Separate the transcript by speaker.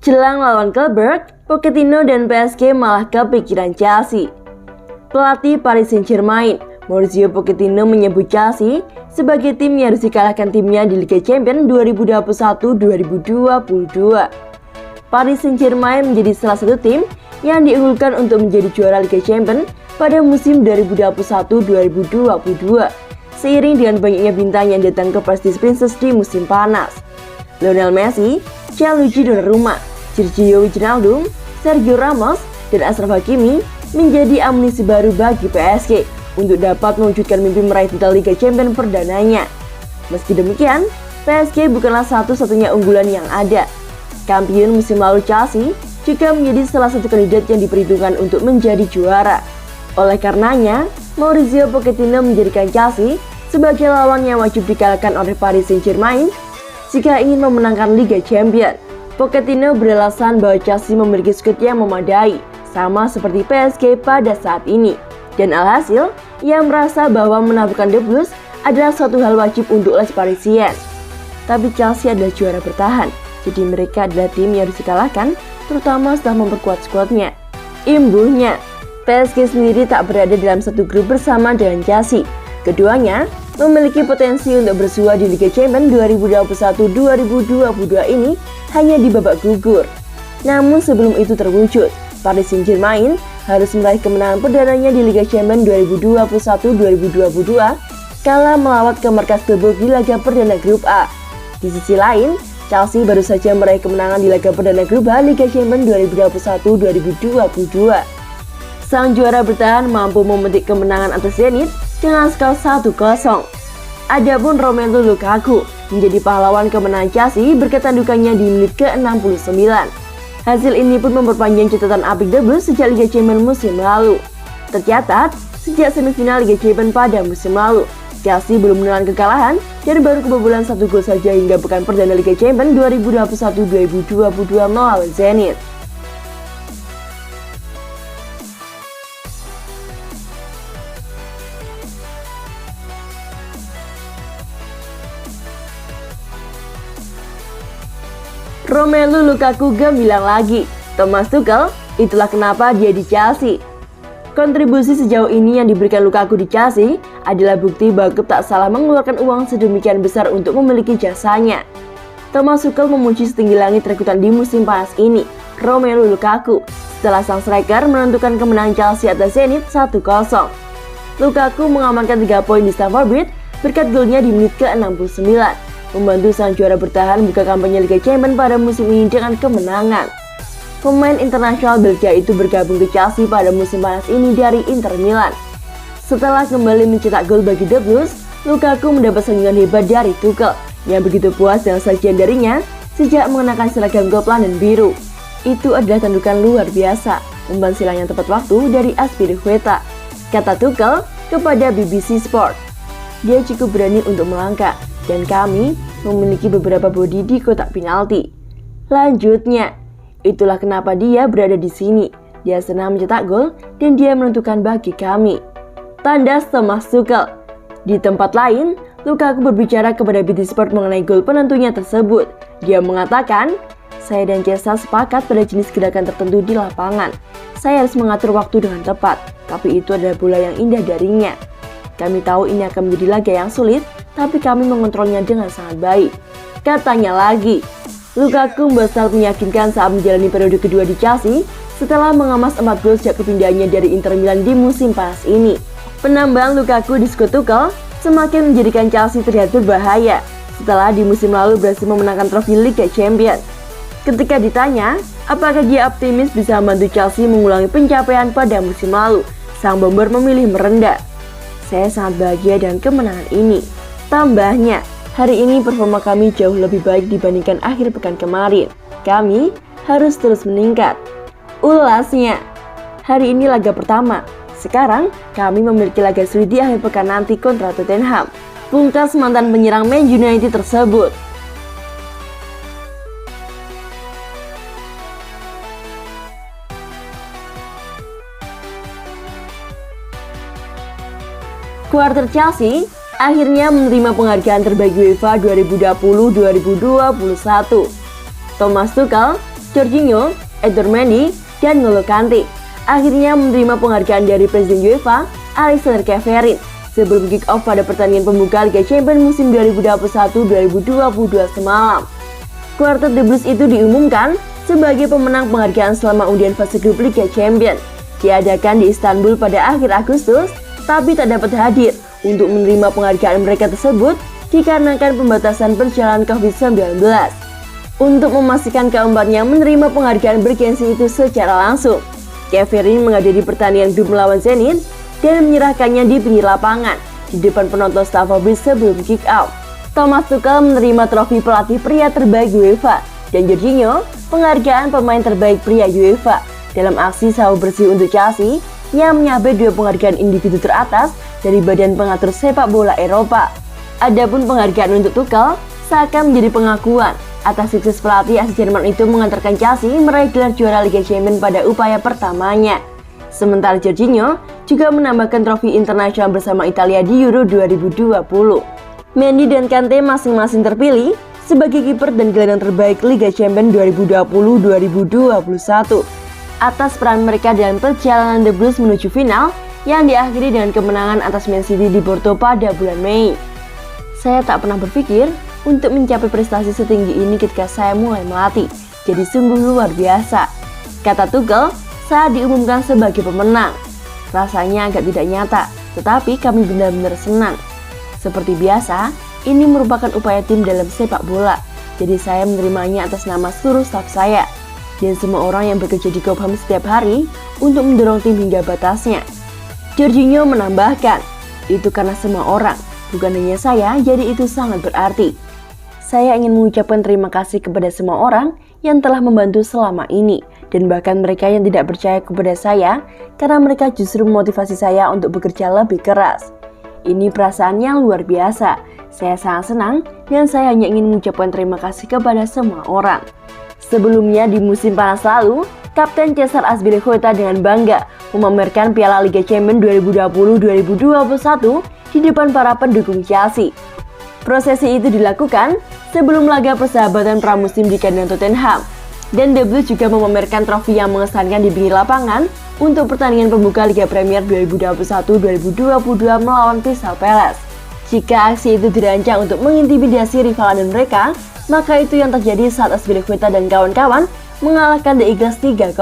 Speaker 1: Jelang lawan klub Brugge, Pochettino dan PSG malah kepikiran Chelsea. Pelatih Paris Saint-Germain, Mauricio Pochettino menyebut Chelsea sebagai tim yang harus dikalahkan timnya di Liga Champions 2021-2022. Paris Saint-Germain menjadi salah satu tim yang diunggulkan untuk menjadi juara Liga Champions pada musim 2021-2022, seiring dengan banyaknya bintang yang datang ke Prestige Princess di musim panas. Lionel Messi, Gianluigi Donnarumma, Sergio Wijnaldum, Sergio Ramos, dan Achraf Hakimi menjadi amunisi baru bagi PSG untuk dapat mewujudkan mimpi meraih titel Liga Champions perdananya. Meski demikian, PSG bukanlah satu-satunya unggulan yang ada. Kampiun musim lalu Chelsea juga menjadi salah satu kandidat yang diperhitungkan untuk menjadi juara. Oleh karenanya, Mauricio Pochettino menjadikan Chelsea sebagai lawan yang wajib dikalahkan oleh Paris Saint-Germain jika ingin memenangkan Liga Champions. Pochettino beralasan bahwa Chelsea memiliki skuad yang memadai, sama seperti PSG pada saat ini. Dan alhasil, ia merasa bahwa menaburkan The Blues adalah suatu hal wajib untuk Les Parisiens. Tapi Chelsea adalah juara bertahan, jadi mereka adalah tim yang harus dikalahkan, terutama setelah memperkuat skuadnya. Imbuhnya, PSG sendiri tak berada dalam satu grup bersama dengan Chelsea. Keduanya memiliki potensi untuk bersua di Liga Champions 2021-2022 ini hanya di babak gugur. Namun sebelum itu terwujud, Paris Saint-Germain harus meraih kemenangan perdananya di Liga Champions 2021-2022 kala melawat ke markas The Blues di laga perdana grup A. Di sisi lain, Chelsea baru saja meraih kemenangan di laga perdana grup A Liga Champions 2021-2022. Sang juara bertahan mampu memetik kemenangan atas Zenit dengan skor 1-0. Adapun Romelu Lukaku menjadi pahlawan kemenangan Chelsea berkat tandukannya di menit ke-69. Hasil ini pun memperpanjang catatan apik The Blues sejak Liga Champions musim lalu. Tercatat, sejak semifinal Liga Champions pada musim lalu, Chelsea belum menelan kekalahan dan baru kebobolan 1 gol saja hingga pekan perdana Liga Champions 2021-2022 melawan Zenit. Romelu Lukaku gemilang lagi. Thomas Tuchel, itulah kenapa dia di Chelsea. Kontribusi sejauh ini yang diberikan Lukaku di Chelsea adalah bukti bahwa klub tak salah mengeluarkan uang sedemikian besar untuk memiliki jasanya. Thomas Tuchel memuji setinggi langit rekrutan di musim panas ini, Romelu Lukaku, setelah sang striker menentukan kemenangan Chelsea atas Zenit 1-0. Lukaku mengamankan 3 poin di Stamford Bridge berkat golnya di menit ke-69. Membantu sang juara bertahan buka kampanye Liga Champions pada musim ini dengan kemenangan. Pemain internasional Belgia itu bergabung ke Chelsea pada musim panas ini dari Inter Milan. Setelah kembali mencetak gol bagi The Blues, Lukaku mendapat senyuman hebat dari Tuchel yang begitu puas dengan sajian darinya sejak mengenakan seragam klub London biru. Itu adalah tandukan luar biasa, umpan silang yang tepat waktu dari Azpilicueta, kata Tuchel kepada BBC Sport. Dia cukup berani untuk melangkah, dan kami memiliki beberapa bodi di kotak penalti. Lanjutnya, itulah kenapa dia berada di sini. Dia senang mencetak gol dan dia menentukan bagi kami. Tandas Thomas Tuchel. Di tempat lain, Lukaku berbicara kepada BT Sport mengenai gol penentunya tersebut. Dia mengatakan, saya dan Chiesa sepakat pada jenis gerakan tertentu di lapangan. Saya harus mengatur waktu dengan tepat, tapi itu adalah bola yang indah darinya. Kami tahu ini akan menjadi laga yang sulit, tapi kami mengontrolnya dengan sangat baik. Katanya lagi, Lukaku besar meyakinkan saat menjalani periode kedua di Chelsea setelah mengemas 4 gol sejak kepindahannya dari Inter Milan di musim panas ini. Penambahan Lukaku di skuad Tuchel semakin menjadikan Chelsea terlihat berbahaya setelah di musim lalu berhasil memenangkan trofi Liga Champions. Ketika ditanya, apakah dia optimis bisa membantu Chelsea mengulangi pencapaian pada musim lalu, sang bomber memilih merendah. Saya sangat bahagia dengan kemenangan ini. Tambahnya, hari ini performa kami jauh lebih baik dibandingkan akhir pekan kemarin. Kami harus terus meningkat. Ulasnya, hari ini laga pertama. Sekarang, kami memiliki laga sulit di akhir pekan nanti kontra Tottenham. Pungkas mantan penyerang Man United tersebut. Kuarter Chelsea akhirnya menerima penghargaan terbaik UEFA 2020-2021. Thomas Tuchel Jorginho, Edouard Mendy, dan N'Golo Kante akhirnya menerima penghargaan dari Presiden UEFA, Alexander Ceferin, sebelum kick-off pada pertandingan pembuka Liga Champions musim 2021-2022 semalam. Quartet de Blues itu diumumkan sebagai pemenang penghargaan selama undian fase grup Liga Champions. Diadakan di Istanbul pada akhir Agustus, tapi tak dapat hadir untuk menerima penghargaan mereka tersebut dikarenakan pembatasan perjalanan COVID-19. Untuk memastikan keempatnya menerima penghargaan bergensi itu secara langsung, Ceferin menghadiri pertandingan grup melawan Zenit dan menyerahkannya di pinggir lapangan di depan penonton Stamford Bridge sebelum kick-off. Thomas Tuchel menerima trofi pelatih pria terbaik UEFA dan Jorginho penghargaan pemain terbaik pria UEFA dalam aksi sahu bersih untuk Chelsea yang menyabet 2 penghargaan individu teratas dari Badan Pengatur Sepak Bola Eropa. Adapun penghargaan untuk Tuchel seakan menjadi pengakuan atas sukses pelatih asal Jerman itu mengantarkan Chelsea meraih gelar juara Liga Champions pada upaya pertamanya. Sementara Jorginho juga menambahkan trofi internasional bersama Italia di Euro 2020. Mendy dan Kante masing-masing terpilih sebagai kiper dan gelandang terbaik Liga Champions 2020-2021 atas peran mereka dalam perjalanan The Blues menuju final yang diakhiri dengan kemenangan atas Man City di Porto pada bulan Mei. Saya tak pernah berpikir untuk mencapai prestasi setinggi ini ketika saya mulai melatih, jadi sungguh luar biasa, kata Tuchel saat diumumkan sebagai pemenang. Rasanya agak tidak nyata, tetapi kami benar-benar senang. Seperti biasa, ini merupakan upaya tim dalam sepak bola, jadi saya menerimanya atas nama seluruh staf saya dan semua orang yang bekerja di Cobham setiap hari untuk mendorong tim hingga batasnya. Jorginho menambahkan, itu karena semua orang, bukan hanya saya, jadi itu sangat berarti. Saya ingin mengucapkan terima kasih kepada semua orang yang telah membantu selama ini dan bahkan mereka yang tidak percaya kepada saya karena mereka justru memotivasi saya untuk bekerja lebih keras. Ini perasaan yang luar biasa. Saya sangat senang dan saya hanya ingin mengucapkan terima kasih kepada semua orang. Sebelumnya di musim panas lalu, Kapten Cesar Azpilicueta dengan bangga memamerkan Piala Liga Champions 2020-2021 di depan para pendukung Chelsea. Prosesi itu dilakukan sebelum laga persahabatan pramusim di kandang Tottenham, dan The Blues juga memamerkan trofi yang mengesankan di pinggir lapangan untuk pertandingan pembuka Liga Premier 2021-2022 melawan Crystal Palace. Jika aksi itu dirancang untuk mengintimidasi rival mereka, maka itu yang terjadi saat Azpilicueta dan kawan-kawan mengalahkan The Eagles 3-0.